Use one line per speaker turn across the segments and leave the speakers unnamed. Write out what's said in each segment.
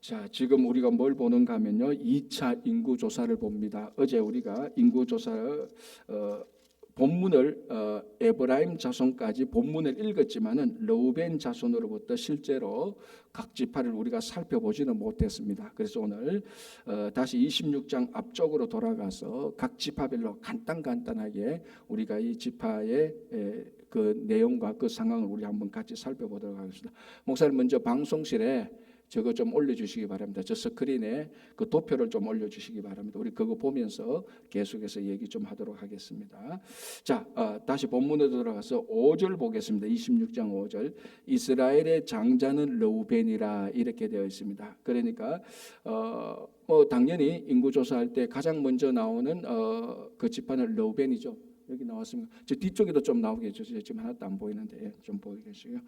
자, 지금 우리가 뭘 보는가 하면요, 2차 인구조사를 봅니다. 어제 우리가 인구조사 본문을 에브라임 자손까지 본문을 읽었지만은 르우벤 자손으로부터 실제로 각 지파를 우리가 살펴보지는 못했습니다. 그래서 오늘 다시 26장 앞쪽으로 돌아가서 각 지파별로 간단하게 우리가 이 지파의 그 내용과 그 상황을 우리 한번 같이 살펴보도록 하겠습니다. 목사님 먼저 방송실에 저거 좀 올려주시기 바랍니다. 저 스크린에 그 도표를 좀 올려주시기 바랍니다. 우리 그거 보면서 계속해서 얘기 좀 하도록 하겠습니다. 자, 다시 본문으로 들어가서 5절 보겠습니다. 26장 5절. 이스라엘의 장자는 르우벤이라 이렇게 되어 있습니다. 그러니까 당연히 인구조사할 때 가장 먼저 나오는 그 지파는 르우벤이죠. 여기 나왔습니다. 저 뒤쪽에도 좀 나오게 해주세요. 지금 하나도 안 보이는데 좀 보이겠어요?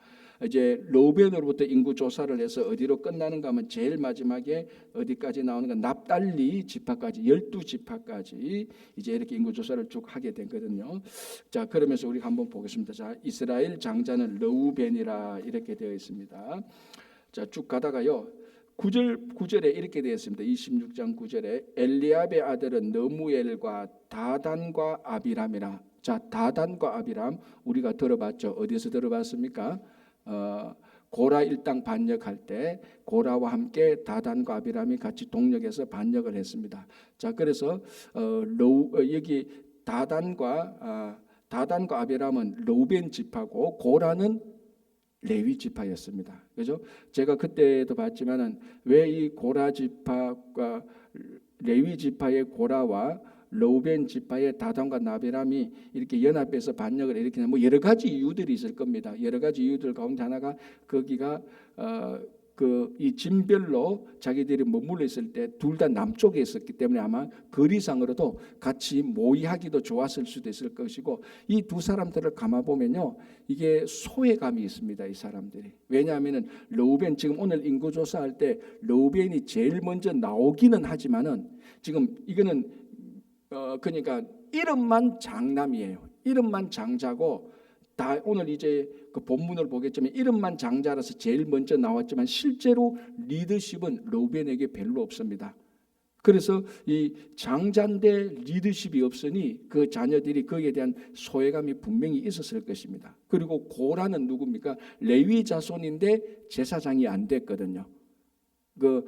이제 르우벤으로부터 인구 조사를 해서 어디로 끝나는가 하면 제일 마지막에 어디까지 나오는가? 납달리 지파까지 12지파까지 이제 이렇게 인구 조사를 쭉 하게 되거든요. 자, 그러면서 우리가 한번 보겠습니다. 자, 이스라엘 장자는 르우벤이라 이렇게 되어 있습니다. 자, 쭉 가다가요. 9절에 이렇게 되어 있습니다. 26장 9절에 엘리압의 아들은 느무엘과 다단과 아비람이라. 자, 다단과 아비람 우리가 들어봤죠. 어디서 들어봤습니까? 고라 일당 반역할 때 고라와 함께 다단과 아비람이 같이 동력해서 반역을 했습니다. 자, 그래서 여기 다단과 아비람은 르우벤 지파고 고라는 레위 지파였습니다. 그죠? 제가 그때도 봤지만은 왜 이 고라 지파과 레위 지파의 고라와 르우벤 지파의 다단과 나비람이 이렇게 연합해서 반역을 일으키는 뭐 여러 가지 이유들이 있을 겁니다. 여러 가지 이유들 가운데 하나가 거기가 이 진별로 자기들이 머물러 있을 때 둘 다 남쪽에 있었기 때문에 아마 거리상으로도 같이 모의하기도 좋았을 수도 있을 것이고 이 두 사람들을 감아 보면요 이게 소외감이 있습니다. 이 사람들이. 왜냐하면은 르우벤 지금 오늘 인구조사할 때 르우벤이 제일 먼저 나오기는 하지만은 지금 이거는 그러니까 이름만 장남이에요. 이름만 장자고 다 오늘 이제 그 본문을 보겠지만 이름만 장자라서 제일 먼저 나왔지만 실제로 리더십은 르우벤에게 별로 없습니다. 그래서 이 장자인데 리더십이 없으니 그 자녀들이 거기에 대한 소외감이 분명히 있었을 것입니다. 그리고 고라는 누굽니까? 레위 자손인데 제사장이 안 됐거든요. 그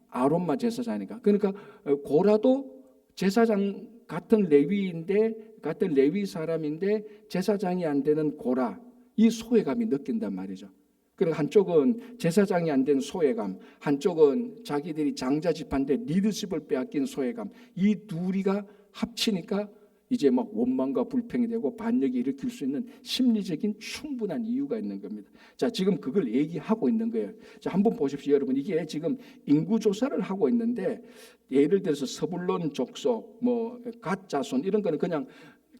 아론만 제사장이니까. 그러니까 고라도 제사장 같은 레위 사람인데 제사장이 안 되는 고라 이 소외감이 느낀단 말이죠. 그리고 한쪽은 제사장이 안 된 소외감, 한쪽은 자기들이 장자 집한테 리더십을 빼앗긴 소외감. 이 둘이가 합치니까 이제 막 원망과 불평이 되고 반역이 일으킬 수 있는 심리적인 충분한 이유가 있는 겁니다. 자, 지금 그걸 얘기하고 있는 거예요. 자, 한번 보십시오, 여러분. 이게 지금 인구 조사를 하고 있는데 예를 들어서 서불론 족속, 갓 자손 이런 거는 그냥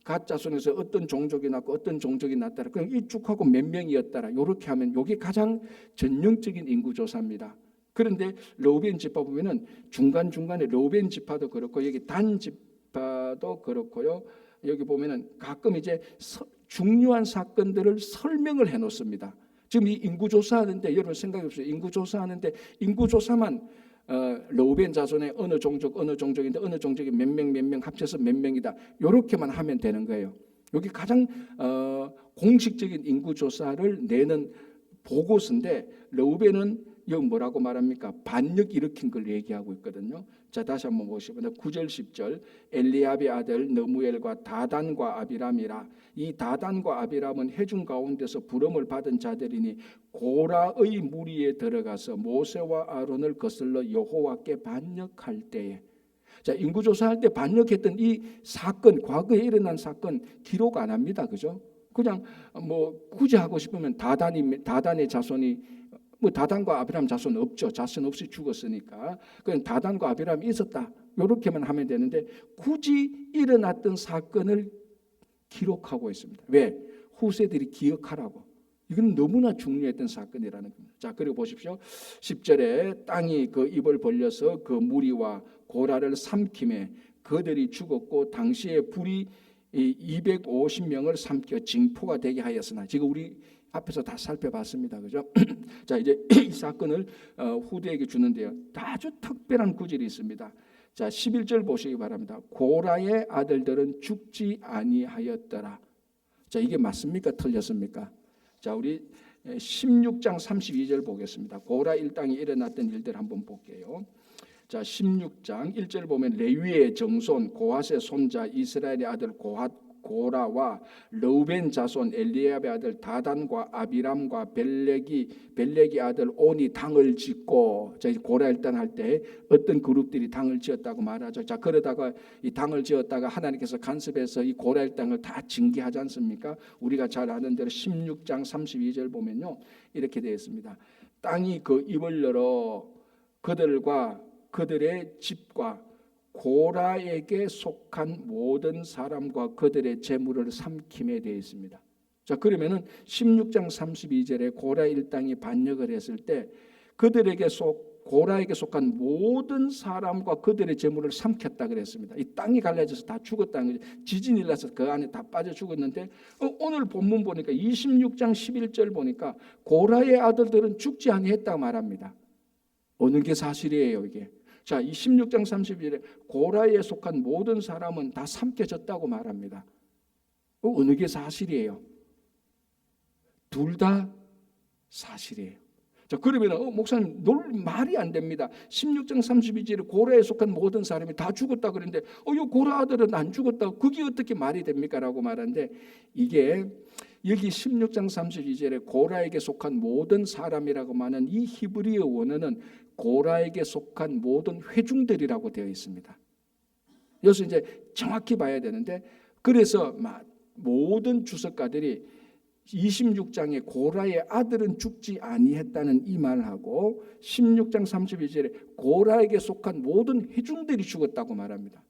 갓 자손에서 어떤 종족이 났고 어떤 종족이 났다라 그냥 일쭉하고 몇 명이었다라 이렇게 하면 이게 가장 전형적인 인구 조사입니다. 그런데 르우벤 지파 보면은 중간중간에 르우벤 지파도 그렇고 여기 단 지파도 그렇고요. 여기 보면은 가끔 이제 중요한 사건들을 설명을 해 놓습니다. 지금 이 인구 조사하는데 여러분 생각해 보세요. 인구 조사하는데 인구 조사만 르우벤 자손의 어느 종족인데 어느 종족이 몇 명 합쳐서 몇 명이다. 이렇게만 하면 되는 거예요. 여기 가장 공식적인 인구 조사를 내는 보고서인데 르우벤은 여기 뭐라고 말합니까? 반역 일으킨 걸 얘기하고 있거든요. 자, 다시 한번 보시면 9절 10절 엘리압의 아들 느무엘과 다단과 아비람이라. 이 다단과 아비람은 회중 가운데서 부름을 받은 자들이니 고라의 무리에 들어가서 모세와 아론을 거슬러 여호와께 반역할 때에. 자, 인구조사할 때 반역했던 이 사건, 과거에 일어난 사건 기록 안 합니다. 그죠? 그냥 굳이 하고 싶으면 다단의 자손이 다단과 아비람 자손 없죠. 자손 없이 죽었으니까. 그냥 다단과 아비람이 있었다. 이렇게만 하면 되는데 굳이 일어났던 사건을 기록하고 있습니다. 왜? 후세들이 기억하라고. 이건 너무나 중요했던 사건이라는 겁니다. 자, 그리고 보십시오. 10절에 땅이 그 입을 벌려서 그 무리와 고라를 삼킴에 그들이 죽었고 당시에 불이 250명을 삼켜 징포가 되게 하였으나 지금 우리 앞에서 다 살펴봤습니다. 그죠? 자, 이제 이 사건을 후대에게 주는데요. 아주 특별한 구절이 있습니다. 자, 11절 보시기 바랍니다. 고라의 아들들은 죽지 아니하였더라. 자, 이게 맞습니까? 틀렸습니까? 자, 우리 16장 32절 보겠습니다. 고라 일당이 일어났던 일들 한번 볼게요. 자, 16장 1절 보면 레위의 정손 고핫의 손자 이스라엘의 아들 고라와 르우벤 자손 엘리압의 아들 다단과 아비람과 벨렉이 아들 온이 당을 짓고, 자, 고라 일단 할 때 어떤 그룹들이 당을 지었다고 말하죠. 자, 그러다가 이 당을 지었다가 하나님께서 간섭해서 이 고라 일당을 다 징계하지 않습니까? 우리가 잘 아는 대로 16장 32절 보면요, 이렇게 되어 있습니다. 땅이 그 입을 열어 그들과 그들의 집과 고라에게 속한 모든 사람과 그들의 재물을 삼킴에 되어 있습니다. 자, 그러면은 16장 32절에 고라 일당이 반역을 했을 때 그들에게 고라에게 속한 모든 사람과 그들의 재물을 삼켰다 그랬습니다. 이 땅이 갈라져서 다 죽었다는 거죠. 지진이 일어나서 그 안에 다 빠져 죽었는데 오늘 본문 보니까 26장 11절 보니까 고라의 아들들은 죽지 아니했다고 말합니다. 어느 게 사실이에요, 이게? 자, 이 16장 32절에 고라에 속한 모든 사람은 다 삼켜졌다고 말합니다. 어느 게 사실이에요? 둘 다 사실이에요. 자, 그러면 목사님 말이 안 됩니다. 16장 32절에 고라에 속한 모든 사람이 다 죽었다 그랬는데 이 고라 아들은 안 죽었다. 그게 어떻게 말이 됩니까? 라고 말하는데 이게 여기 16장 32절에 고라에게 속한 모든 사람이라고 말하는 이 히브리어 원어는 고라에게 속한 모든 회중들이라고 되어 있습니다. 여기서 이제 정확히 봐야 되는데, 그래서 모든 주석가들이 26장에 고라의 아들은 죽지 아니했다는 이 말하고 16장 32절에 고라에게 속한 모든 회중들이 죽었다고 말합니다.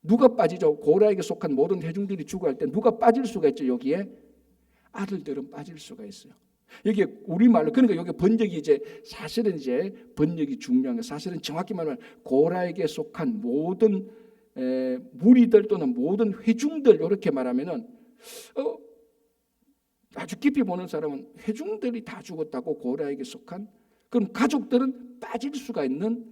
누가 빠지죠? 고라에게 속한 모든 회중들이 죽어 할 때 누가 빠질 수가 있죠? 여기에 아들들은 빠질 수가 있어요. 여기 우리말로, 그러니까 여기 번역이 이제 사실은 이제 번역이 중요한 게, 사실은 정확히 말하면 고라에게 속한 모든 무리들 또는 모든 회중들, 이렇게 말하면은 아주 깊이 보는 사람은 회중들이 다 죽었다고, 고라에게 속한. 그럼 가족들은 빠질 수가 있는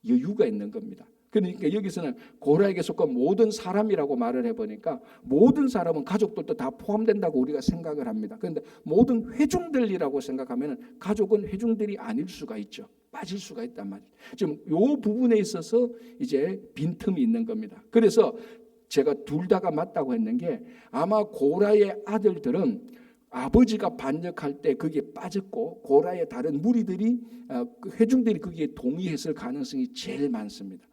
여유가 있는 겁니다. 그러니까 여기서는 고라에게 속한 모든 사람이라고 말을 해보니까 모든 사람은 가족들도 다 포함된다고 우리가 생각을 합니다. 그런데 모든 회중들이라고 생각하면 가족은 회중들이 아닐 수가 있죠. 빠질 수가 있단 말이에요. 지금 이 부분에 있어서 이제 빈틈이 있는 겁니다. 그래서 제가 둘 다가 맞다고 했는 게, 아마 고라의 아들들은 아버지가 반역할 때 거기에 빠졌고 고라의 다른 무리들이, 회중들이 거기에 동의했을 가능성이 제일 많습니다.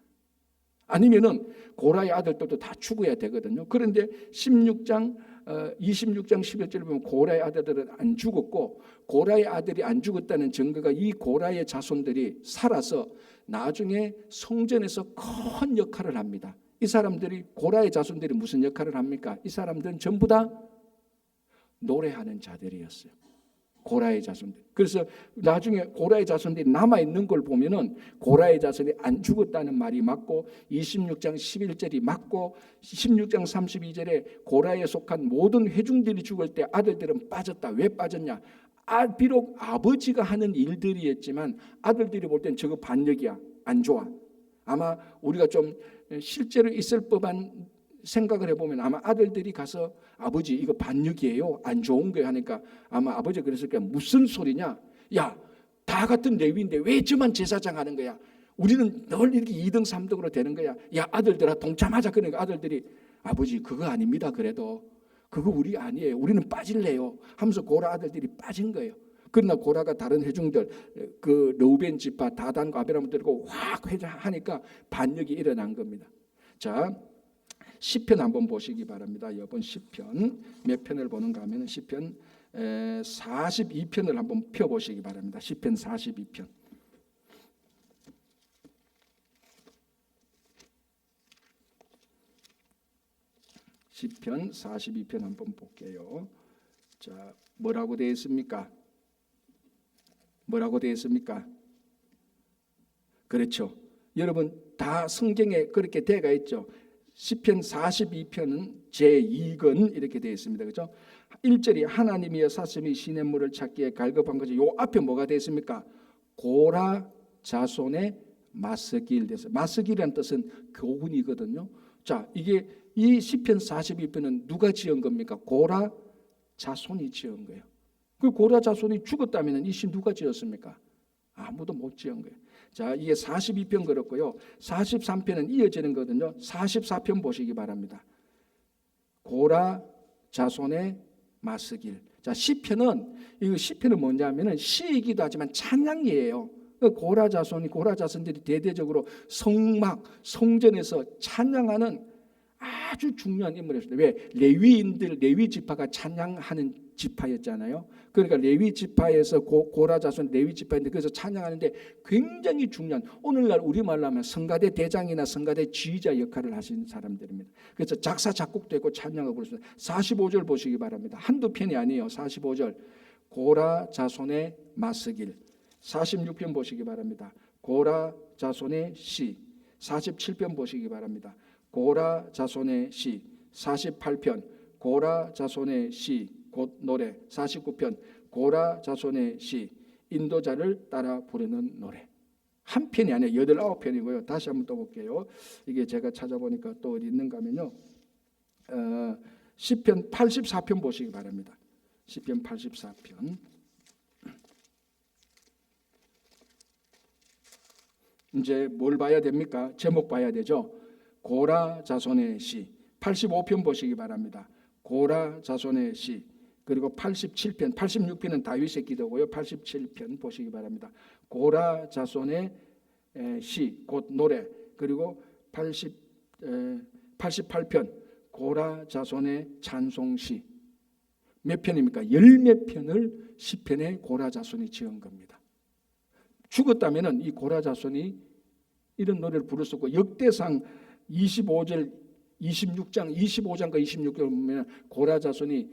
아니면은 고라의 아들들도 다 죽어야 되거든요. 그런데 26장 11절 보면 고라의 아들들은 안 죽었고, 고라의 아들이 안 죽었다는 증거가 이 고라의 자손들이 살아서 나중에 성전에서 큰 역할을 합니다. 이 사람들이, 고라의 자손들이 무슨 역할을 합니까? 이 사람들은 전부 다 노래하는 자들이었어요. 고라의 자손들. 그래서 나중에 고라의 자손들이 남아있는 걸 보면은 고라의 자손이 안 죽었다는 말이 맞고, 26장 11절이 맞고, 16장 32절에 고라에 속한 모든 회중들이 죽을 때 아들들은 빠졌다. 왜 빠졌냐? 비록 아버지가 하는 일들이었지만 아들들이 볼 땐 저거 반역이야, 안 좋아. 아마 우리가 좀 실제로 있을 법한 생각을 해보면 아마 아들들이 가서 아버지 이거 반역이에요, 안 좋은 거예요 하니까 아마 아버지가 그랬을 거야. 무슨 소리냐? 야, 다 같은 레위인데 왜 저만 제사장 하는 거야? 우리는 늘 이렇게 2등 3등으로 되는 거야. 야, 아들들아 동참하자. 그러니까 아들들이 아버지 그거 아닙니다. 그래도 그거 우리 아니에요. 우리는 빠질래요 하면서 고라 아들들이 빠진 거예요. 그러나 고라가 다른 회중들, 그 르우벤 지파 다단과 아비람을 데리고 확 회장하니까 반역이 일어난 겁니다. 자, 시편 한번 보시기 바랍니다. 이번 시편 몇 편을 보는가 하면 시편 42편을 한번 펴보시기 바랍니다. 시편 42편. 시편 42편 한번 볼게요. 자, 뭐라고 되어 있습니까? 뭐라고 되어 있습니까? 그렇죠. 여러분 다 성경에 그렇게 되어 있죠. 시편 42편은 제2권 이렇게 되어 있습니다. 그렇죠? 1절이 하나님이여 사슴이 시냇물을 찾기에 갈급한 거죠. 요 앞에 뭐가 되어 있습니까? 고라 자손의 마스길 됐어요. 마스길이라는 뜻은 교훈이거든요. 자, 이게 이 시편 42편은 누가 지은 겁니까? 고라 자손이 지은 거예요. 그 고라 자손이 죽었다면 이 시 누가 지었습니까? 아무도 못 지은 거예요. 자, 이게 42편 그렇고요. 43편은 이어지는 거거든요. 44편 보시기 바랍니다. 고라 자손의 마스길. 자, 시편은 뭐냐면은 시이기도 하지만 찬양이에요. 고라 자손들이 대대적으로 성전에서 찬양하는 아주 중요한 인물이었습니다. 왜? 레위 지파가 찬양하는 지파였잖아요. 그러니까 레위 지파에서 고라 자손 레위 지파인데 그래서 찬양하는데 굉장히 중요한, 오늘날 우리말로 하면 성가대 대장이나 성가대 지휘자 역할을 하신 사람들입니다. 그래서 작사 작곡도 했고 찬양을 부르습니다. 45절 보시기 바랍니다. 한두 편이 아니에요. 45절 고라 자손의 마스길. 46편 보시기 바랍니다. 고라 자손의 시. 47편 보시기 바랍니다. 고라 자손의 시. 48편 고라 자손의 시 곧 노래. 49편 고라 자손의 시 인도자를 따라 부르는 노래. 한 편이 아니에요. 8, 9편이고요. 다시 한번 또 볼게요. 이게 제가 찾아보니까 또 어디 있는가 하면요. 시편 84편 보시기 바랍니다. 시편 84편. 이제 뭘 봐야 됩니까? 제목 봐야 되죠. 고라 자손의 시. 85편 보시기 바랍니다. 고라 자손의 시. 그리고 87편, 86편은 다윗의 기도고요. 87편 보시기 바랍니다. 고라 자손의 시, 곧 노래. 그리고 88편 고라 자손의 찬송시. 몇 편입니까? 10몇 편을 시편에 고라 자손이 지은 겁니다. 죽었다면은 이 고라 자손이 이런 노래를 부를 수 없고, 역대상 25장 25장과 26절 보면 고라 자손이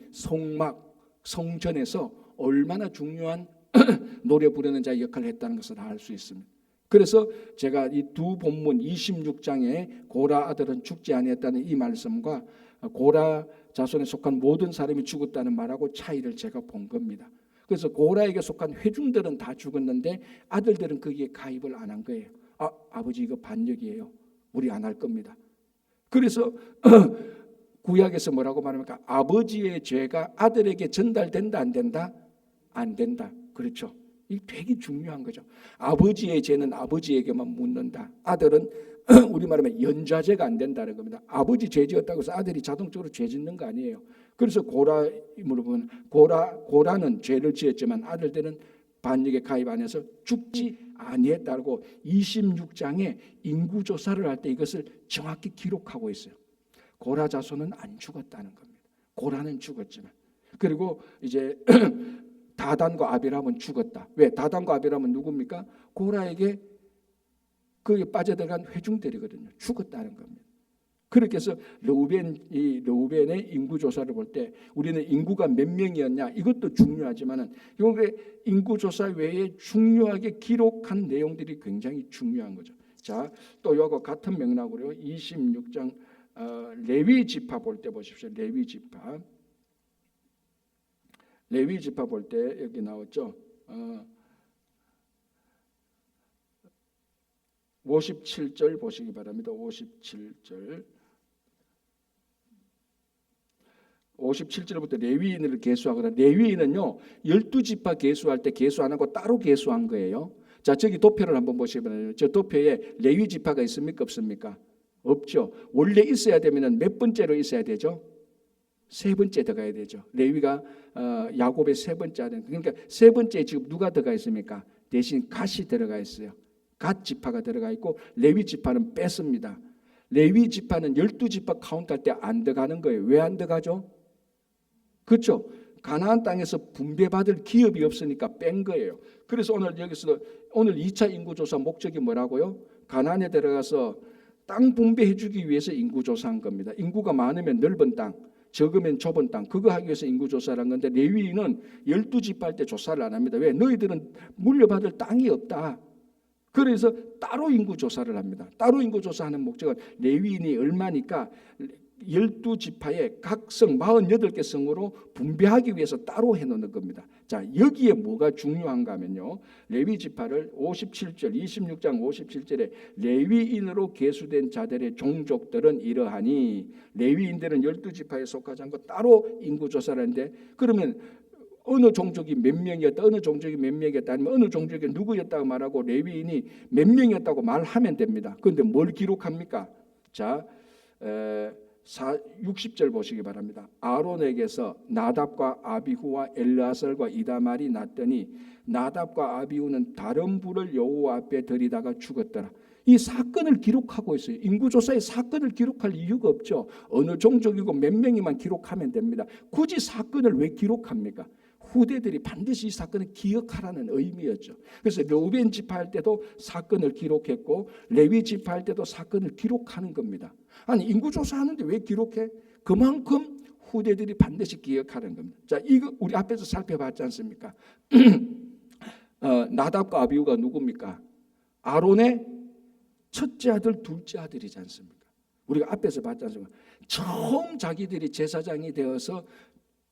성전에서 얼마나 중요한 노래 부르는 자의 역할을 했다는 것을 알 수 있습니다. 그래서 제가 이 두 본문 26장에 고라 아들은 죽지 아니했다는 이 말씀과 고라 자손에 속한 모든 사람이 죽었다는 말하고 차이를 제가 본 겁니다. 그래서 고라에게 속한 회중들은 다 죽었는데 아들들은 거기에 가입을 안 한 거예요. 아버지 이거 반역이에요. 우리 안 할 겁니다. 그래서 구약에서 뭐라고 말합니까? 아버지의 죄가 아들에게 전달된다 안 된다? 안 된다. 그렇죠. 이 되게 중요한 거죠. 아버지의 죄는 아버지에게만 묻는다. 아들은 우리 말하면 연좌죄가 안 된다는 겁니다. 아버지 죄 지었다고 해서 아들이 자동적으로 죄 짓는 거 아니에요. 그래서 고라임으로 보면 고라는 죄를 지었지만 아들들은 반역에 가입 안 해서 죽지 아니했다고 26장에 인구조사를 할 때 이것을 정확히 기록하고 있어요. 고라 자손은 안 죽었다는 겁니다. 고라는 죽었지만. 그리고 이제 다단과 아비람은 죽었다. 왜? 다단과 아비람은 누굽니까? 고라에게 거기에 빠져들어간 회중들이거든요. 죽었다는 겁니다. 그렇게 해서 르우벤의 인구 조사를 볼 때 우리는 인구가 몇 명이었냐 이것도 중요하지만은 이게 인구 조사 외에 중요하게 기록한 내용들이 굉장히 중요한 거죠. 자, 또 이거 같은 맥락으로 26장 레위 지파 볼 때 보십시오. 레위 지파 볼 때 여기 나왔죠. 57절 보시기 바랍니다. 57절부터 레위인을 계수하거나, 레위인은요 12지파 계수할 때 계수 안 하고 따로 계수한 거예요. 자, 저기 도표를 한번 보시기 바랍니다. 저 도표에 레위 지파가 있습니까? 없습니까? 없죠. 원래 있어야 되면 몇 번째로 있어야 되죠? 세 번째 들어가야 되죠. 레위가 야곱의 세 번째 아들. 그러니까 세 번째 지금 누가 들어가 있습니까? 대신 갓이 들어가 있어요. 갓 지파가 들어가 있고 레위 지파는 뺐습니다. 레위 지파는 12지파 카운트할 때 안 들어가는 거예요. 왜 안 들어가죠? 그렇죠. 가나안 땅에서 분배받을 기업이 없으니까 뺀 거예요. 그래서 오늘 2차 인구조사 목적이 뭐라고요? 가나안에 들어가서 땅 분배해 주기 위해서 인구조사한 겁니다. 인구가 많으면 넓은 땅, 적으면 좁은 땅, 그거 하기 위해서 인구조사를 한 건데 레위인은 12지파 할 때 조사를 안 합니다. 왜? 너희들은 물려받을 땅이 없다. 그래서 따로 인구 조사를 합니다. 따로 인구 조사하는 목적은 레위인이 얼마니까 12지파의 각 성 48개 성으로 분배하기 위해서 따로 해놓는 겁니다. 자, 여기에 뭐가 중요한가 하면요, 레위 지파를 57절 26장 57절에 레위인으로 계수된 자들의 종족들은 이러하니, 레위인들은 12지파에 속하지 않고 따로 인구 조사를 하는데, 그러면 어느 종족이 몇 명이었다, 어느 종족이 몇 명이었다, 아니면 어느 종족이 누구였다고 말하고 레위인이 몇 명이었다고 말하면 됩니다. 그런데 뭘 기록합니까? 자, 60절 보시기 바랍니다. 아론에게서 나답과 아비후와 엘르아살과 이다말이 났더니 나답과 아비후는 다른 불을 여호와 앞에 들이다가 죽었더라. 이 사건을 기록하고 있어요. 인구조사에 사건을 기록할 이유가 없죠. 어느 종족이고 몇 명이만 기록하면 됩니다. 굳이 사건을 왜 기록합니까? 후대들이 반드시 이 사건을 기억하라는 의미였죠. 그래서 르우벤 지파할 때도 사건을 기록했고 레위 지파할 때도 사건을 기록하는 겁니다. 아니, 인구조사하는데 왜 기록해? 그만큼 후대들이 반드시 기억하는 겁니다. 자, 이거 우리 앞에서 살펴봤지 않습니까? 나답과 아비후가 누굽니까? 아론의 첫째 아들, 둘째 아들이지 않습니까? 우리가 앞에서 봤지 않습니까? 처음 자기들이 제사장이 되어서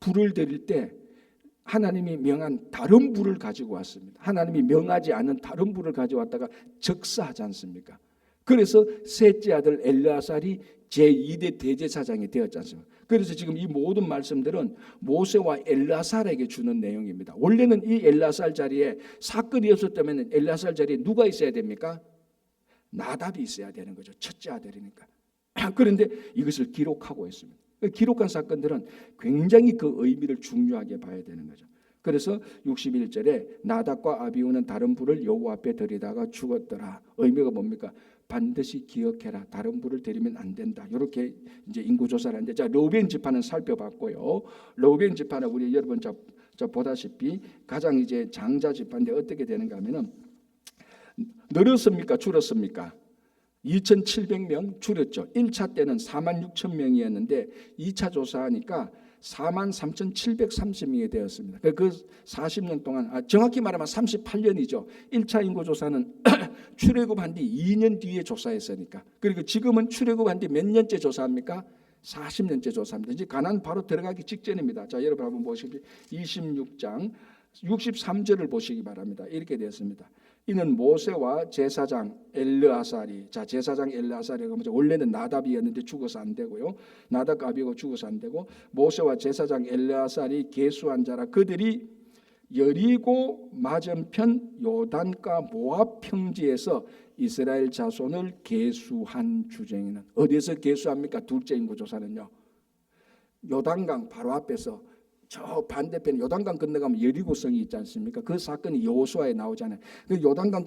불을 드릴 때 하나님이 명한 다른 불을 가지고 왔습니다. 하나님이 명하지 않은 다른 불을 가져왔다가 적사하지 않습니까? 그래서 셋째 아들 엘르아살이 제2대 대제사장이 되었지 않습니까? 그래서 지금 이 모든 말씀들은 모세와 엘르아살에게 주는 내용입니다. 원래는 이 엘르아살 자리에 사건이 없었다면 엘르아살 자리에 누가 있어야 됩니까? 나답이 있어야 되는 거죠. 첫째 아들이니까. 그런데 이것을 기록하고 있습니다. 기록한 사건들은 굉장히 그 의미를 중요하게 봐야 되는 거죠. 그래서 61절에 나답과 아비후는 다른 불을 여호와 앞에 들이다가 죽었더라. 의미가 뭡니까? 반드시 기억해라. 다른 불을 들이면 안 된다. 이렇게 이제 인구 조사를 하는데, 자, 르우벤 지파는 살펴봤고요. 르우벤 지파는 우리 여러분 보다시피 가장 이제 장자 지파인데 어떻게 되는가 하면은 늘었습니까? 줄었습니까? 2,700명 줄였죠. 1차 때는 46,000명이었는데 2차 조사하니까 43,730명이 되었습니다. 그 40년 동안, 정확히 말하면 38년이죠. 1차 인구조사는 출애굽한 뒤 2년 뒤에 조사했으니까. 그리고 지금은 출애굽한 뒤 몇 년째 조사합니까? 40년째 조사합니다. 이제 가나안 바로 들어가기 직전입니다. 자, 여러분 한번 보시기 26장 63절을 보시기 바랍니다. 이렇게 되었습니다. 이는 모세와 제사장 엘르아살이, 자, 제사장 엘르아살이가 원래는 나답이었는데 죽어서 안 되고요. 나답과 아비후가 죽어서 안 되고, 모세와 제사장 엘르아살이 계수한 자라. 그들이 여리고 맞은편 요단가 모압 평지에서 이스라엘 자손을 계수한 주쟁이는, 어디에서 계수합니까? 둘째 인구조사는요, 요단강 바로 앞에서 저 반대편 요단강 건너가면 여리고성이 있지 않습니까? 그 사건이 여호수아에 나오잖아요. 그 요단강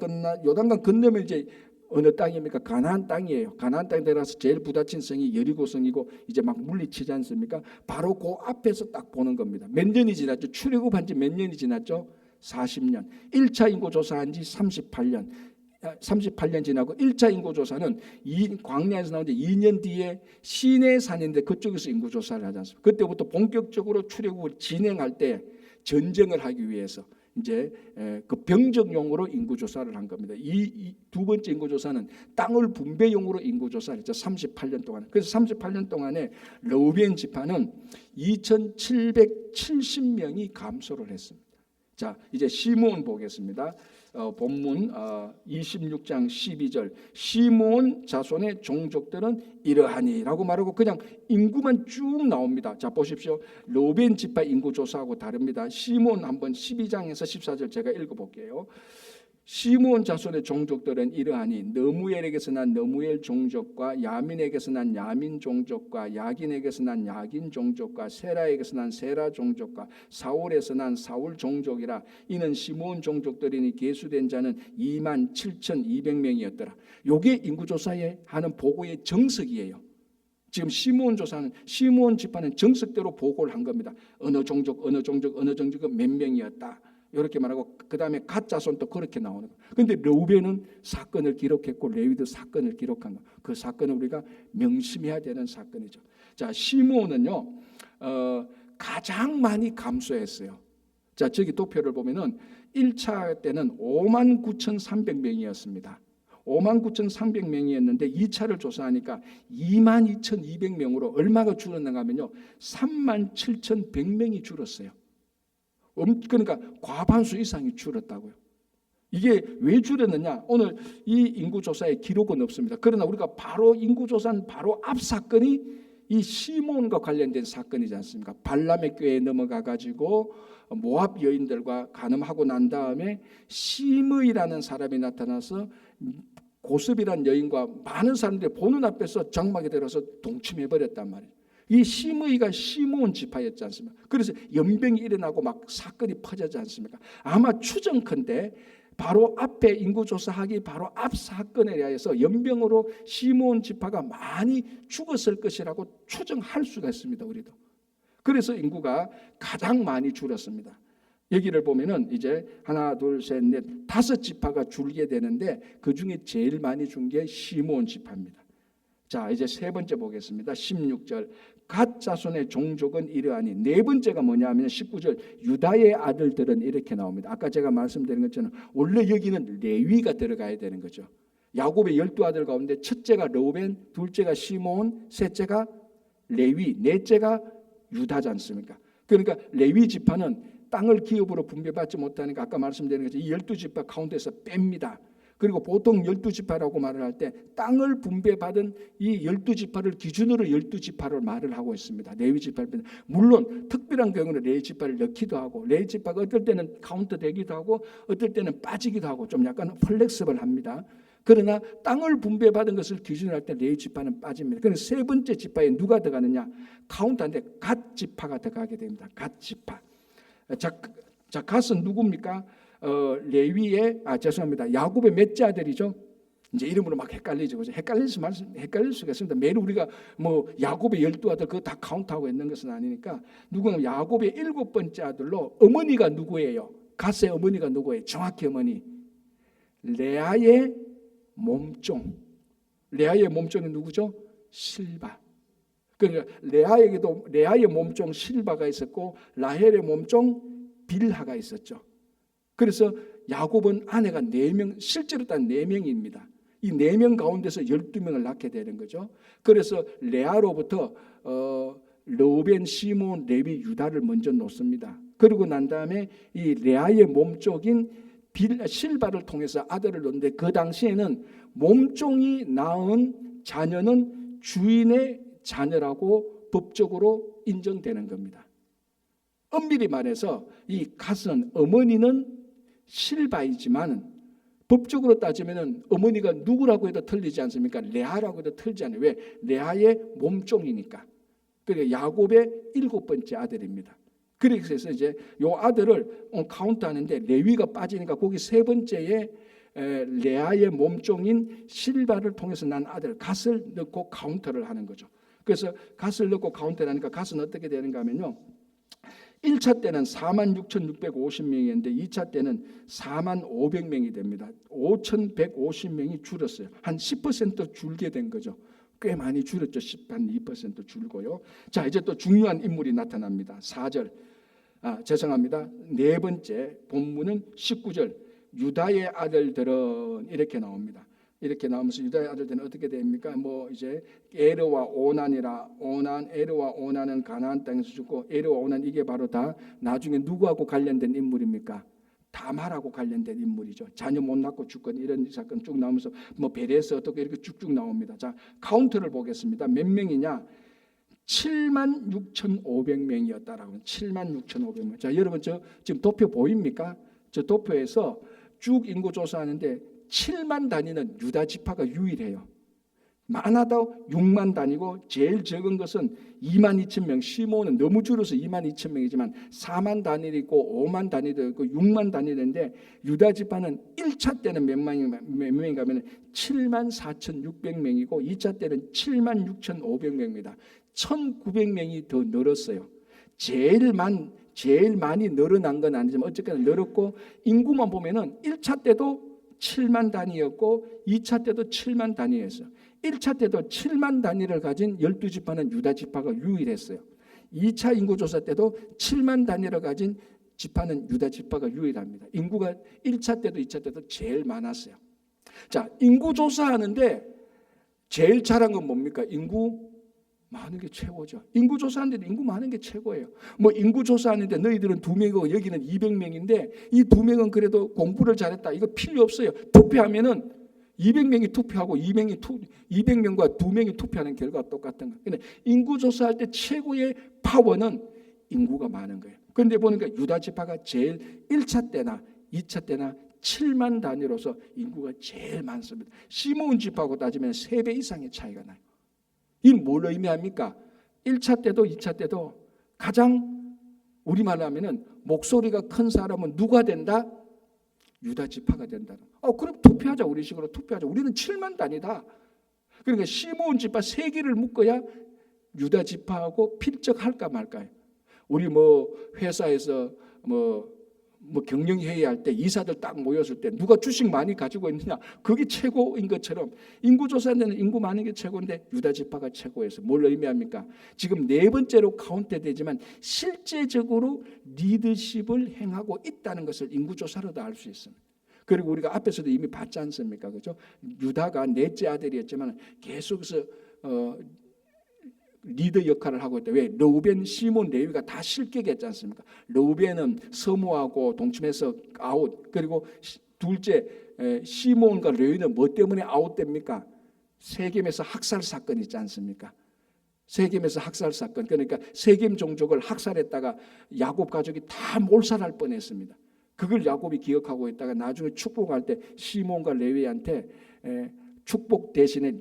건너면 이제 어느 땅입니까? 가나안 땅이에요. 가나안 땅에 들어가서 제일 부딪힌 성이 여리고성이고 이제 막 물리치지 않습니까? 바로 그 앞에서 딱 보는 겁니다. 몇 년이 지났죠? 출애굽한 지 몇 년이 지났죠? 40년. 1차 인구 조사한 지 38년 지나고 1차 인구조사는 광야에서 나온 지 2년 뒤에 시내산인데 그쪽에서 인구조사를 하지 않습니까? 그때부터 본격적으로 출애굽을 진행할 때 전쟁을 하기 위해서 이제 그 병적용으로 인구조사를 한 겁니다. 이 두 번째 인구조사는 땅을 분배용으로 인구조사를 했죠. 38년 동안. 그래서 38년 동안에 르우벤 지파는 2,770명이 감소를 했습니다. 자, 이제 시므온 보겠습니다. 본문 26장 12절, 시므온 자손의 종족들은 이러하니라고 말하고 그냥 인구만 쭉 나옵니다. 자, 보십시오. 르우벤 지파 인구 조사하고 다릅니다. 시므온 한번 12장에서 14절 제가 읽어볼게요. 시므온 자손의 종족들은 이러하니 너무엘에게서 난 너무엘 종족과 야민에게서 난 야민 종족과 야긴에게서 난 야긴 종족과 세라에게서 난 세라 종족과 사울에서 난 사울 종족이라. 이는 시므온 종족들이니 계수된 자는 27,200명이었더라. 요게 인구조사에 하는 보고의 정석이에요. 지금 시므온 조사는, 시므온 지파는 정석대로 보고를 한 겁니다. 어느 종족 몇 명이었다. 이렇게 말하고 그 다음에 갓 자손도 그렇게 나오는 거예요. 그런데 르우벤은 사건을 기록했고 레위도 사건을 기록한 거예요. 그 사건은 우리가 명심해야 되는 사건이죠. 자, 시므온은요 가장 많이 감소했어요. 자, 저기 도표를 보면은 1차 때는 59,300명이었습니다. 59,300명이었는데 2차를 조사하니까 22,200명으로 얼마가 줄었는가 하면요, 37,100명이 줄었어요. 그러니까 과반수 이상이 줄었다고요. 이게 왜 줄었느냐? 오늘 이 인구조사에 기록은 없습니다. 그러나 우리가 바로 인구조사는 바로 앞 사건이 이 시몬과 관련된 사건이지 않습니까? 발람의 꾀에 넘어가 가지고 모압 여인들과 간음하고 난 다음에 시므이라는 사람이 나타나서 고습이라는 여인과 많은 사람들이 보는 앞에서 장막에 들어서 동침해 버렸단 말이에요. 이 시므이가 시므온 지파였지 않습니까? 그래서 연병이 일어나고 막 사건이 퍼지지 않습니까? 아마 추정컨대 바로 앞에 인구조사하기 바로 앞 사건에 대해서 연병으로 시므온 지파가 많이 죽었을 것이라고 추정할 수가 있습니다. 우리도. 그래서 인구가 가장 많이 줄었습니다. 여기를 보면은 이제 하나, 둘, 셋, 넷, 5지파가 줄게 되는데 그 중에 제일 많이 준 게 시므온 지파입니다. 자, 이제 세 번째 보겠습니다. 16절. 갓 자손의 종족은 이러하니. 네 번째가 뭐냐면 19절. 유다의 아들들은 이렇게 나옵니다. 아까 제가 말씀드린 것처럼 원래 여기는 레위가 들어가야 되는 거죠. 야곱의 12아들 가운데 첫째가 르우벤, 둘째가 시므온, 셋째가 레위, 넷째가 유다지 않습니까? 그러니까 레위 지파는 땅을 기업으로 분배받지 못하니까 아까 말씀드린 것처럼 이 12지파 가운데서 뺍니다. 그리고 보통 12지파라고 말을 할 때 땅을 분배받은 이 12지파를 기준으로 12지파를 말을 하고 있습니다. 레위지파를 빼는. 물론 특별한 경우는 레위지파를 넣기도 하고 레위지파가 어떨 때는 카운트 되기도 하고 어떨 때는 빠지기도 하고 좀 약간 플렉서블합니다. 그러나 땅을 분배받은 것을 기준으로 할 때 레위지파는 빠집니다. 그래서 세 번째 지파에 누가 들어가느냐? 카운트한데 갓 지파가 들어가게 됩니다. 갓 지파. 자, 갓은 누굽니까? 레위의 죄송합니다. 야곱의 넷째 아들이죠. 이제 이름으로 막 헷갈리죠. 헷갈릴 수가 있습니다. 매일 우리가 뭐 야곱의 12아들 그거 다 카운트하고 있는 것은 아니니까 누구는 야곱의 7번째 아들로 어머니가 누구예요? 갓의 어머니가 누구예요? 정확히 어머니 레아의 몸종. 레아의 몸종이 누구죠? 실바. 그러니까 레아에게도 레아의 몸종 실바가 있었고 라헬의 몸종 빌하가 있었죠. 그래서 야곱은 아내가 4명, 실제로 딱 4명입니다. 이 4명 가운데서 12명을 낳게 되는 거죠. 그래서 레아로부터 르우벤, 시몬, 레위, 유다를 먼저 놓습니다. 그러고 난 다음에 이 레아의 몸종인 실바를 통해서 아들을 놓는데 그 당시에는 몸종이 낳은 자녀는 주인의 자녀라고 법적으로 인정되는 겁니다. 엄밀히 말해서 이 갓은 어머니는 실바이지만 법적으로 따지면 어머니가 누구라고 해도 틀리지 않습니까? 레아라고 해도 틀리지 않아요. 왜? 레아의 몸종이니까. 그러니까 야곱의 7번째 아들입니다. 그래서 이제 요 아들을 카운트하는데 레위가 빠지니까 거기 세 번째에 레아의 몸종인 실바를 통해서 난 아들 갓을 넣고 카운트를 하는 거죠. 그래서 갓을 넣고 카운트를 하니까 갓은 어떻게 되는가 하면요. 1차 때는 46,650명이었는데 2차 때는 44,500명이 됩니다. 5,150명이 줄었어요. 한 10% 줄게 된 거죠. 꽤 많이 줄었죠. 한 2% 줄고요. 자, 이제 또 중요한 인물이 나타납니다. 4절. 죄송합니다. 네 번째 본문은 19절. 유다의 아들들은 이렇게 나옵니다. 이렇게 나오면서 유다의 아들들은 어떻게 됩니까? 뭐 이제 에르와 오난이라 에르와 오난은 가나안 땅에서 죽고 에르와 오난 이게 바로 다 나중에 누구하고 관련된 인물입니까? 다말하고 관련된 인물이죠. 자녀 못 낳고 죽건 이런 사건 쭉 나오면서 뭐 베레스 어떻게 이렇게 쭉쭉 나옵니다. 자, 카운트를 보겠습니다. 몇 명이냐? 76,500명이었다라고. 76,500명. 자, 여러분 저 지금 도표 보입니까? 저 도표에서 쭉 인구 조사하는데 7만 단위는 유다 지파가 유일해요. 많아도 6만 단위고 제일 적은 것은 22,000명. 시몬은 너무 줄어서 22,000명이지만 4만 단위도 있고 5만 단위도 있고 6만 단위인데 유다 지파는 1차 때는 몇 명인가 하면 74,600명이고 2차 때는 76,500명입니다. 1,900명이 더 늘었어요. 제일 많이 늘어난 건 아니지만 어쨌거나 늘었고 인구만 보면은 1차 때도 7만 단위였고 2차 때도 7만 단위였어요. 1차 때도 7만 단위를 가진 12지파는 유다 지파가 유일했어요. 2차 인구조사 때도 7만 단위를 가진 지파는 유다 지파가 유일합니다. 인구가 1차 때도 2차 때도 제일 많았어요. 자, 인구 조사하는데 제일 잘한 건 뭡니까? 인구 많은 게 최고죠. 인구 조사하는데 인구 많은 게 최고예요. 뭐 인구 조사하는데 너희들은 2명이고 여기는 200명인데 이 2명은 그래도 공부를 잘했다. 이거 필요 없어요. 투표하면은 200명이 투표하고 200명과 2명이 투표하는 결과가 똑같은 거예요. 근데 인구 조사할 때 최고의 파워는 인구가 많은 거예요. 그런데 보니까 유다 지파가 제일 1차 때나 2차 때나 7만 단위로서 인구가 제일 많습니다. 시므온 지파하고 따지면 3배 이상의 차이가 나요. 이게 뭘 의미합니까? 1차 때도 2차 때도 가장 우리말로 하면은 목소리가 큰 사람은 누가 된다? 유다 지파가 된다. 그럼 투표하자. 우리 식으로 투표하자. 우리는 7만 단위다. 그러니까 시므온 지파 3개를 묶어야 유다 지파하고 필적할까 말까요? 우리 회사에서 경영회의 할 때 이사들 딱 모였을 때 누가 주식 많이 가지고 있느냐, 그게 최고인 것처럼 인구조사에는 인구 많은 게 최고인데 유다 지파가 최고예요. 뭘 의미합니까? 지금 4번째로 카운트되지만 실제적으로 리더십을 행하고 있다는 것을 인구조사로도 알 수 있습니다. 그리고 우리가 앞에서도 이미 봤지 않습니까? 그렇죠? 유다가 넷째 아들이었지만 계속해서 리더 역할을 하고 있다. 왜? 르우벤, 시몬, 레위가 다 실격했지 않습니까? 르우벤은 서무하고 동침해서 아웃. 그리고 둘째 시몬과 레위는 뭐 때문에 아웃됩니까? 세겜에서 학살 사건 있지 않습니까? 세겜에서 학살 사건. 그러니까 세겜 종족을 학살했다가 야곱 가족이 다 몰살할 뻔했습니다. 그걸 야곱이 기억하고 있다가 나중에 축복할 때 시몬과 레위한테 축복 대신에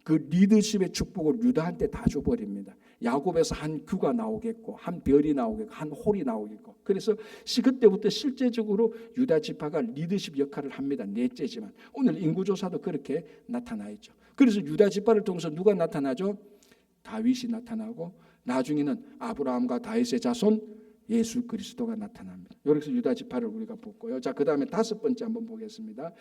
그 리더십의 축복을 유다한테 다 줘버립니다. 야곱에서 한 규가 나오겠고 한 별이 나오겠고 한 홀이 나오겠고. 그래서 그때부터 실제적으로 유다 지파가 리더십 역할을 합니다. 넷째지만 오늘 인구조사도 그렇게 나타나 있죠. 그래서 유다 지파를 통해서 누가 나타나죠? 다윗이 나타나고 나중에는 아브라함과 다윗의 자손 예수 그리스도가 나타납니다. 여기서 유다 지파를 우리가 보고요. 자, 그 다음에 5번째 한번 보겠습니다.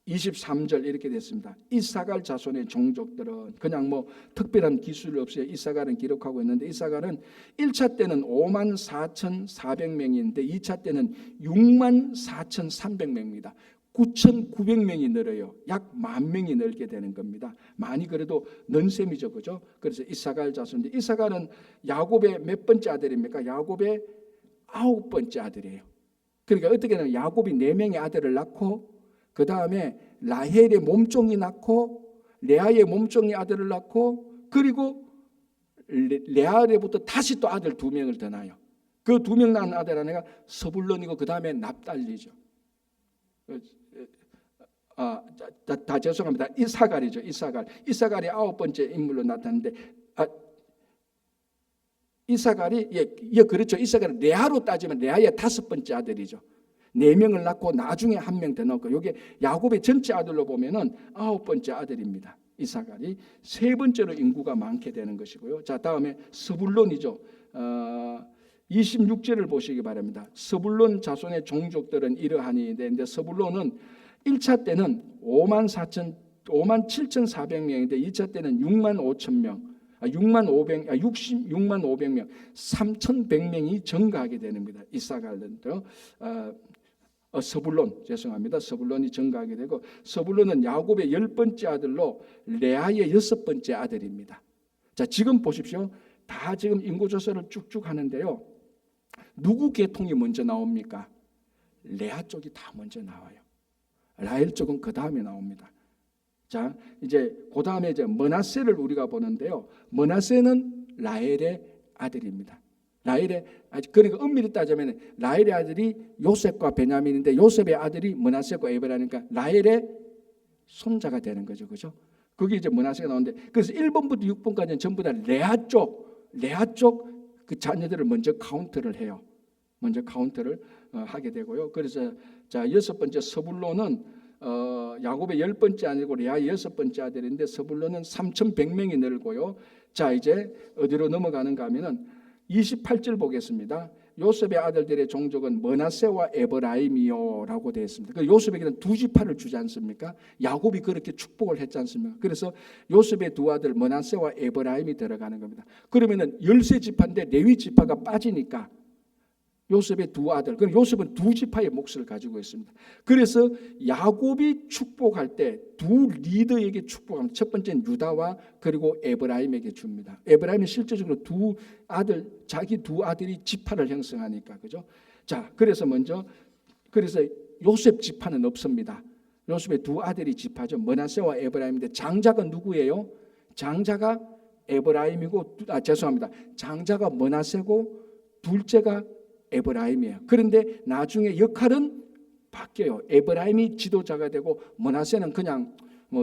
23절 이렇게 됐습니다. 이사갈 자손의 종족들은 그냥 특별한 기술 없이 이사갈은 기록하고 있는데, 이사갈은 1차 때는 54,400명인데 2차 때는 64,300명입니다. 9,900명이 늘어요. 약 10,000명이 늘게 되는 겁니다. 많이 그래도 는 셈이죠, 그죠? 그래서 이사갈 자손인데, 이사갈은 야곱의 몇 번째 아들입니까? 야곱의 9번째 아들이에요. 그러니까 어떻게 하면 야곱이 4명의 아들을 낳고 그 다음에 라헬의 몸종이 낳고 레아의 몸종이 아들을 낳고 그리고 레아에부터 다시 또 아들 2명을 더 낳아요. 그 2명 낳은 아들 하나가 서불론이고 그 다음에 납달리죠. 죄송합니다. 이사갈이죠. 이사갈이 9번째 인물로 나타났는데 이사갈이 그렇죠. 이사갈은 레아로 따지면 레아의 5번째 아들이죠. 4명을 낳고 나중에 1명 더 낳고, 이게 야곱의 전체 아들로 보면은 9번째 아들입니다. 이사갈이 3번째로 인구가 많게 되는 것이고요. 자, 다음에 스불론이죠. 26절을 보시기 바랍니다. 스불론 자손의 종족들은 이러하니 되는데, 스불론은 1차 때는 57,400명인데 2차 때는 65,000명. 66,500명, 3,100명이 증가하게 됩니다. 이사갈은요. 서불론이 증가하게 되고, 서불론은 야곱의 10번째 아들로 레아의 6번째 아들입니다. 자, 지금 보십시오. 다 지금 인구조사를 쭉쭉 하는데요. 누구 계통이 먼저 나옵니까? 레아 쪽이 다 먼저 나와요. 라헬 쪽은 그 다음에 나옵니다. 자, 이제 그 다음에 므낫세를 우리가 보는데요. 므낫세는 라헬의 아들입니다. 그러니까 엄밀히 따지면 라헬의 아들이 요셉과 베냐민인데 요셉의 아들이 므낫세고 에브라니까 라헬의 손자가 되는 거죠, 그죠? 그게 이제 므낫세가 나오는데, 그래서 1번부터 6번까지는 전부 다 레아 쪽 그 자녀들을 먼저 카운트를 해요. 먼저 카운트를 하게 되고요. 그래서 자, 6번째 서불론은 야곱의 10번째 아들이고 레아의 6번째 아들인데, 서불론은 3,100명이 늘고요. 자, 이제 어디로 넘어가는가 하면은 28절 보겠습니다. 요셉의 아들들의 종족은 므낫세와 에브라임이요라고 되어 있습니다. 그 요셉에게는 두 지파를 주지 않습니까? 야곱이 그렇게 축복을 했지 않습니까? 그래서 요셉의 두 아들 므낫세와 에브라임이 들어가는 겁니다. 그러면은 13지파인데 레위 지파가 빠지니까 요셉의 두 아들, 그럼 요셉은 두 지파의 몫을 가지고 있습니다. 그래서 야곱이 축복할 때 두 리더에게 축복합니다. 첫 번째는 유다와 그리고 에브라임에게 줍니다. 에브라임이 실제적으로 두 아들, 자기 두 아들이 지파를 형성하니까, 그죠? 자, 그래서 요셉 지파는 없습니다. 요셉의 두 아들이 지파죠. 므낫세와 에브라임인데 장자가 누구예요? 장자가 에브라임이고, 죄송합니다. 장자가 므낫세고 둘째가 에브라임이에요. 그런데 나중에 역할은 바뀌어요. 에브라임이 지도자가 되고 므낫세는 그냥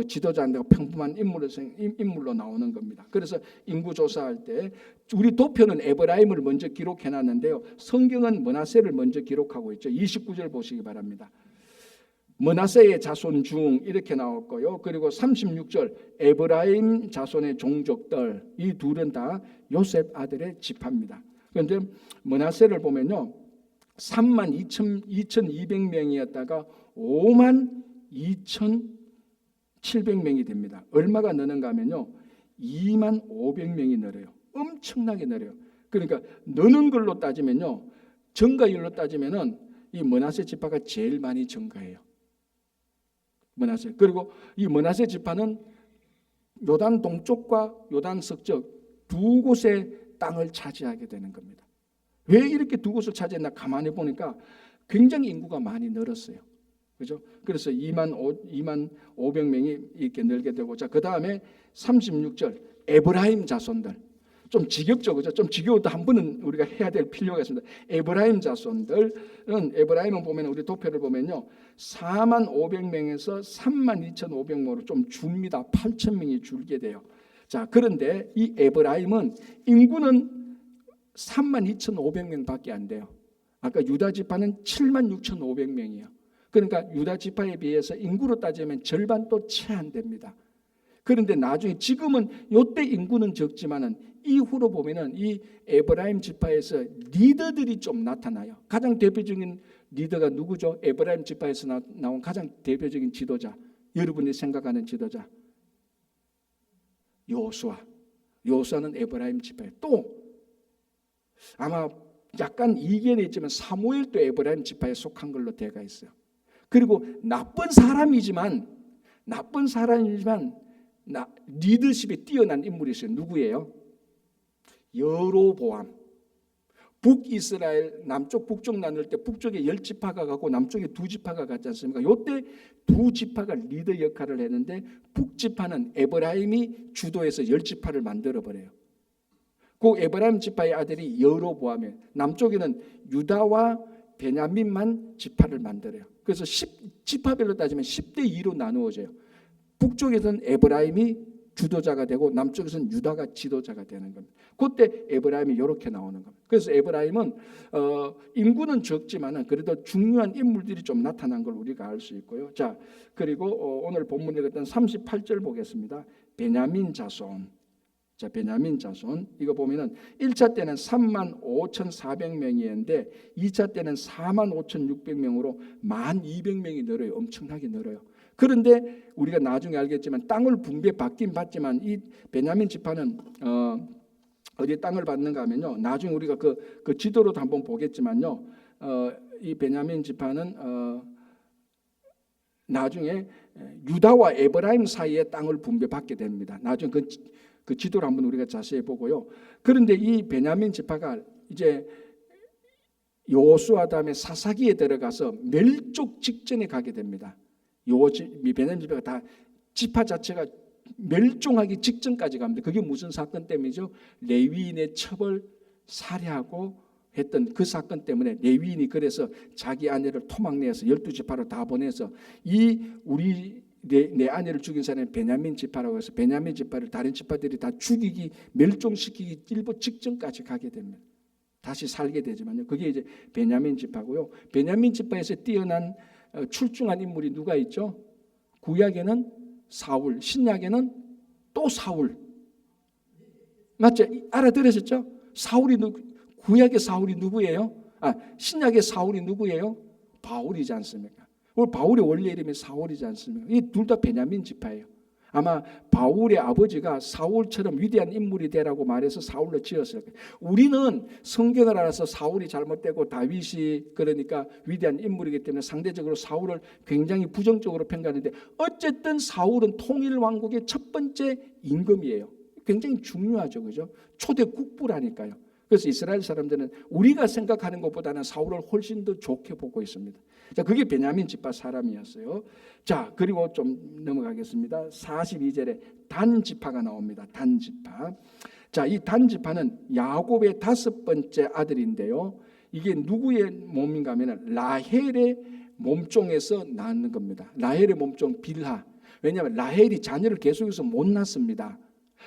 지도자 안 되고 평범한 인물로 나오는 겁니다. 그래서 인구 조사할 때 우리 도표는 에브라임을 먼저 기록해 놨는데요. 성경은 므낫세를 먼저 기록하고 있죠. 29절 보시기 바랍니다. 므낫세의 자손 중 이렇게 나왔고요. 그리고 36절 에브라임 자손의 종족들, 이 둘은 다 요셉 아들의 지파입니다. 그런데 므낫세를 보면요, 32,200명이었다가 52,700명이 됩니다. 얼마가 느는가 하면요, 25,500명이 늘어요. 엄청나게 늘어요. 그러니까 느는 걸로 따지면요, 증가율로 따지면은 이 므낫세 지파가 제일 많이 증가해요. 므낫세. 그리고 이 므낫세 지파는 요단 동쪽과 요단 서쪽 두 곳의 땅을 차지하게 되는 겁니다. 왜 이렇게 두 곳을 차지했나 가만히 보니까 굉장히 인구가 많이 늘었어요. 그죠? 그래서 25,500명이 이렇게 늘게 되고, 자, 그 다음에 36절 에브라임 자손들. 좀 지겹죠, 그죠? 좀 지겨워도 한 번은 우리가 해야 될 필요가 있습니다. 에브라임 자손들은, 에브라임은 보면 우리 도표를 보면요, 45,000명에서 32,500명으로 좀 줍니다. 8,000명이 줄게 돼요. 자, 그런데 이 에브라임은 인구는 32,500명밖에 안 돼요. 아까 유다 지파는 76,500명이에요. 그러니까 유다 지파에 비해서 인구로 따지면 절반도 채 안 됩니다. 그런데 나중에 지금은 요때 인구는 적지만은 이후로 보면은 이 에브라임 지파에서 리더들이 좀 나타나요. 가장 대표적인 리더가 누구죠? 에브라임 지파에서 나온 가장 대표적인 지도자, 여러분이 생각하는 지도자 여호수아는 에브라임 지파예요. 또 아마 약간 이견이 있지만 사무엘도 에브라임 지파에 속한 걸로 되어 있어요. 그리고 나쁜 사람이지만 리더십에 뛰어난 인물이 있어요. 누구예요? 여로보암. 북이스라엘 남쪽 북쪽 나눌 때 북쪽에 10지파가 가고 남쪽에 2지파가 갔지 않습니까? 이때 2지파가 리더 역할을 했는데 북지파는 에브라임이 주도해서 10지파를 만들어버려요. 그 에브라임 지파의 아들이 여로보암이에요. 남쪽에는 유다와 베냐민만 지파를 만들어요. 그래서 10지파별로 따지면 10대 2로 나누어져요. 북쪽에서는 에브라임이 주도자가 되고 남쪽에서는 유다가 지도자가 되는 겁니다. 그때 에브라임이 이렇게 나오는 겁니다. 그래서 에브라임은 인구는 적지만은 그래도 중요한 인물들이 좀 나타난 걸 우리가 알 수 있고요. 자, 그리고 오늘 본문에 읽었던 38절 보겠습니다. 베냐민 자손. 자, 베냐민 자손. 이거 보면은 1차 때는 35,400명이었는데 2차 때는 45,600명으로 12,000명이 늘어요. 엄청나게 늘어요. 그런데 우리가 나중에 알겠지만 땅을 분배 받긴 받지만 이 베냐민 지파는 어디 땅을 받는가 하면요, 나중에 우리가 그 지도로도 한번 보겠지만요, 이 베냐민 지파는 나중에 유다와 에브라임 사이에 땅을 분배받게 됩니다. 나중에 그 지도를 한번 우리가 자세히 보고요. 그런데 이 베냐민 지파가 이제 여호수아 다음에 사사기에 들어가서 멸족 직전에 가게 됩니다. 베냐민 지파가 다 지파 자체가 멸종하기 직전까지 갑니다. 그게 무슨 사건 때문이죠? 레위인의 첩을 살해하고 했던 그 사건 때문에 레위인이 그래서 자기 아내를 토막내서 12지파로 다 보내서 내 아내를 죽인 사람이 베냐민 지파라고 해서 베냐민 지파를 다른 지파들이 다 죽이기 멸종시키기 일부 직전까지 가게 됩니다. 다시 살게 되지만요. 그게 이제 베냐민 지파고요. 베냐민 지파에서 뛰어난 출중한 인물이 누가 있죠? 구약에는 사울, 신약에는 또 사울. 맞죠? 알아들으셨죠? 구약의 사울이 누구예요? 신약의 사울이 누구예요? 바울이지 않습니까? 오늘 바울의 원래 이름이 사울이지 않습니까? 이 둘 다 베냐민 지파예요. 아마 바울의 아버지가 사울처럼 위대한 인물이 되라고 말해서 사울로 지었을 거예요. 우리는 성경을 알아서 사울이 잘못되고 다윗이 그러니까 위대한 인물이기 때문에 상대적으로 사울을 굉장히 부정적으로 평가하는데, 어쨌든 사울은 통일 왕국의 첫 번째 임금이에요. 굉장히 중요하죠, 그죠? 초대 국부라니까요. 그래서 이스라엘 사람들은 우리가 생각하는 것보다는 사울을 훨씬 더 좋게 보고 있습니다. 자, 그게 베냐민 지파 사람이었어요. 자, 그리고 좀 넘어가겠습니다. 42절에 단 지파가 나옵니다. 단 지파. 자, 이 단 지파는 야곱의 5번째 아들인데요. 이게 누구의 몸인가 하면 라헬의 몸종에서 낳는 겁니다. 라헬의 몸종 빌하. 왜냐하면 라헬이 자녀를 계속해서 못 낳습니다.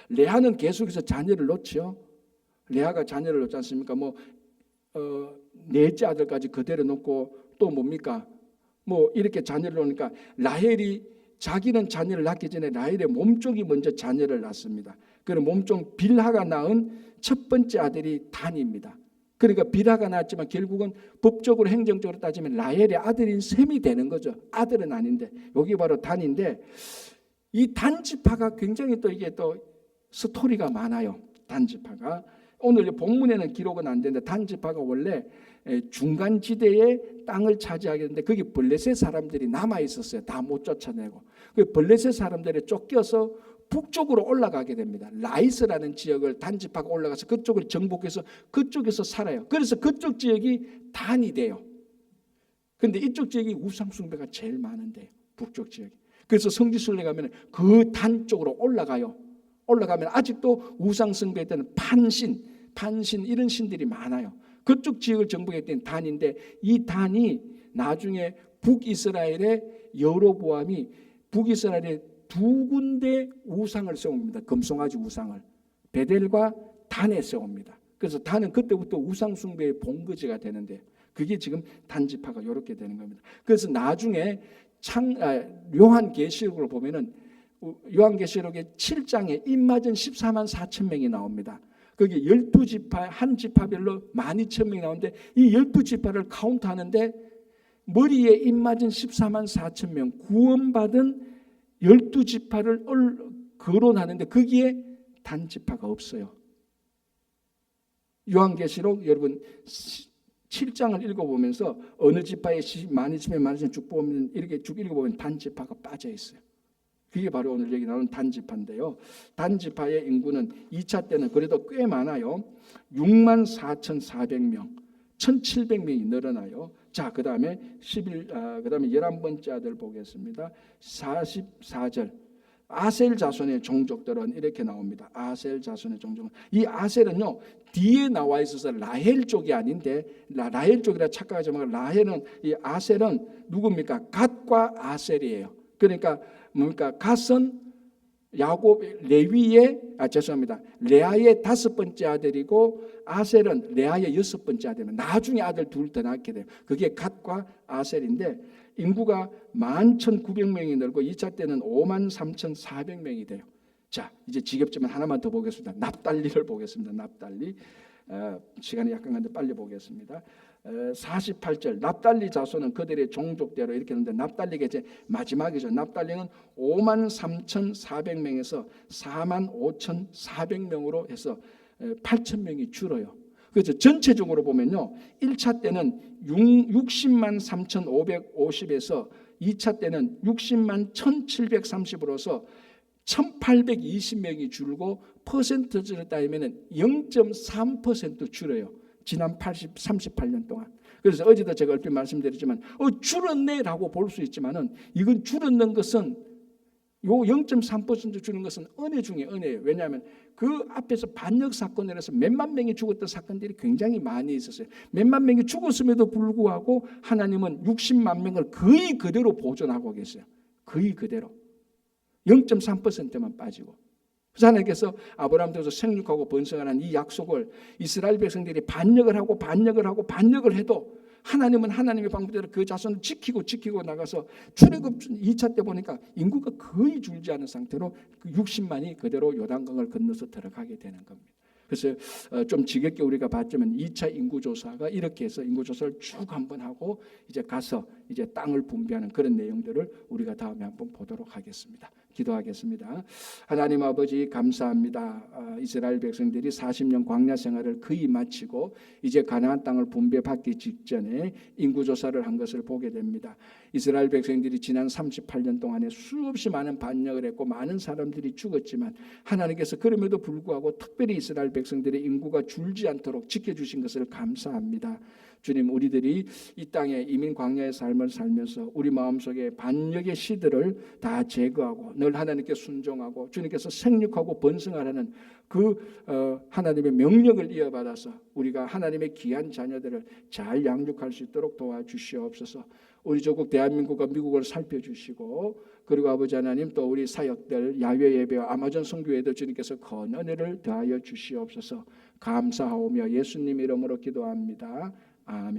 레아는 계속해서 자녀를 놓죠. 레아가 자녀를 놓지 않습니까? 넷째 아들까지 그대로 놓고 또 뭡니까? 이렇게 자녀를 놓으니까 라헬이 자기는 자녀를 낳기 전에 라헬의 몸종이 먼저 자녀를 낳습니다. 그런 몸종 빌하가 낳은 첫 번째 아들이 단입니다. 그러니까 빌하가 낳았지만 결국은 법적으로 행정적으로 따지면 라헬의 아들인 셈이 되는 거죠. 아들은 아닌데 여기 바로 단인데, 이 단지파가 굉장히 또 이게 또 스토리가 많아요. 단지파가 오늘 본문에는 기록은 안 되는데, 단지파가 원래 중간 지대에 땅을 차지하게 됐는데 거기 블레셋 사람들이 남아 있었어요. 다 못 쫓아내고 그 블레셋 사람들이 쫓겨서 북쪽으로 올라가게 됩니다. 라이스라는 지역을 단지파가 올라가서 그쪽을 정복해서 그쪽에서 살아요. 그래서 그쪽 지역이 단이 돼요. 그런데 이쪽 지역이 우상 숭배가 제일 많은데요, 북쪽 지역이. 그래서 성지순례 가면 그 단 쪽으로 올라가요. 올라가면 아직도 우상 숭배 때는 판신 이런 신들이 많아요. 그쪽 지역을 정복했던 단인데, 이 단이 나중에 북이스라엘의 여로보암이 북이스라엘에 2군데 우상을 세웁니다. 금송아지 우상을 베델과 단에 세웁니다. 그래서 단은 그때부터 우상 숭배의 본거지가 되는데, 그게 지금 단지파가 이렇게 되는 겁니다. 그래서 나중에 요한계시록으로 보면은 요한계시록의 7장에 입맞은 14만 4천 명이 나옵니다. 거기 12지파 한 지파별로 12,000명이 나오는데, 이 12지파를 카운트하는데 머리에 입맞은 14만 4천 명, 구원받은 12지파를 거론하는데 거기에 단지파가 없어요. 요한계시록 여러분 7장을 읽어보면서 어느 지파에 12,000명 쭉 보면 이렇게 쭉 읽어보면 단지파가 빠져 있어요. 그게 바로 오늘 여기 나오는 단지파인데요. 단지파의 인구는 2차 때는 그래도 꽤 많아요. 64,400명, 1,700명이 늘어나요. 자, 그다음에 11번째 아들 보겠습니다. 44절. 아셀 자손의 종족들은 이렇게 나옵니다. 아셀 자손의 종족은, 이 아셀은요 뒤에 나와 있어서 라헬 쪽이 아닌데, 라헬 쪽이라 착각하지 말고, 라헬은 이 아셀은 누굽니까? 갓과 아셀이에요. 그러니까 뭡니까? 갓은 야곱 레아의 5번째 아들이고, 아셀은 레아의 6번째 아들입니다. 나중에 아들 둘 더 낳게 돼요. 그게 갓과 아셀인데, 인구가 11,900명이 늘고 2차 때는 53,400명이 돼요. 자, 이제 지겹지만 하나만 더 보겠습니다. 납달리를 보겠습니다. 납달리. 시간이 약간 간데 빨리 보겠습니다. 48절. 납달리 자손은 그들의 종족대로 이렇게 했는데, 납달리가 이제 마지막이죠. 납달리는 53,400명에서 45,400명으로 해서 8,000명이 줄어요. 그래서 전체적으로 보면요, 1차 때는 60만 3,550에서 2차 때는 60만 1,730으로서 1,820명이 줄고, 퍼센트를 따지면 0.3% 줄어요. 지난 38년 동안. 그래서 어제도 제가 얼핏 말씀드렸지만 줄었네라고 볼 수 있지만은, 이건 줄었는 것은, 요 0.3% 줄은 것은 은혜 중에 은혜예요. 왜냐하면 그 앞에서 반역 사건으로 해서 몇만 명이 죽었던 사건들이 굉장히 많이 있었어요. 몇만 명이 죽었음에도 불구하고 하나님은 60만 명을 거의 그대로 보존하고 계세요. 거의 그대로. 0.3%만 빠지고. 그래서 하나님께서 아브라함께서 생육하고 번성하는 이 약속을 이스라엘 백성들이 반역을 하고 해도, 하나님은 하나님의 방법대로 그 자손을 지키고 나가서 출애굽 2차 때 보니까 인구가 거의 줄지 않은 상태로 그 60만이 그대로 요단강을 건너서 들어가게 되는 겁니다. 그래서 좀 지겹게 우리가 봤지만 2차 인구조사가 이렇게 해서 인구조사를 쭉 한번 하고 이제 가서 이제 땅을 분배하는 그런 내용들을 우리가 다음에 한번 보도록 하겠습니다. 기도하겠습니다. 하나님 아버지 감사합니다. 이스라엘 백성들이 40년 광야 생활을 거의 마치고 이제 가나안 땅을 분배받기 직전에 인구조사를 한 것을 보게 됩니다. 이스라엘 백성들이 지난 38년 동안에 수없이 많은 반역을 했고 많은 사람들이 죽었지만 하나님께서 그럼에도 불구하고 특별히 이스라엘 백성들의 인구가 줄지 않도록 지켜주신 것을 감사합니다. 주님, 우리들이 이 땅에 이민 광야의 삶을 살면서 우리 마음속에 반역의 씨들을 다 제거하고 늘 하나님께 순종하고 주님께서 생육하고 번성하라는 그 하나님의 명령을 이어받아서 우리가 하나님의 귀한 자녀들을 잘 양육할 수 있도록 도와주시옵소서. 우리 조국 대한민국과 미국을 살펴주시고 그리고 아버지 하나님 또 우리 사역들 야외 예배와 아마존 선교회도 주님께서 큰 은혜를 더하여 주시옵소서. 감사하오며 예수님 이름으로 기도합니다. 아멘.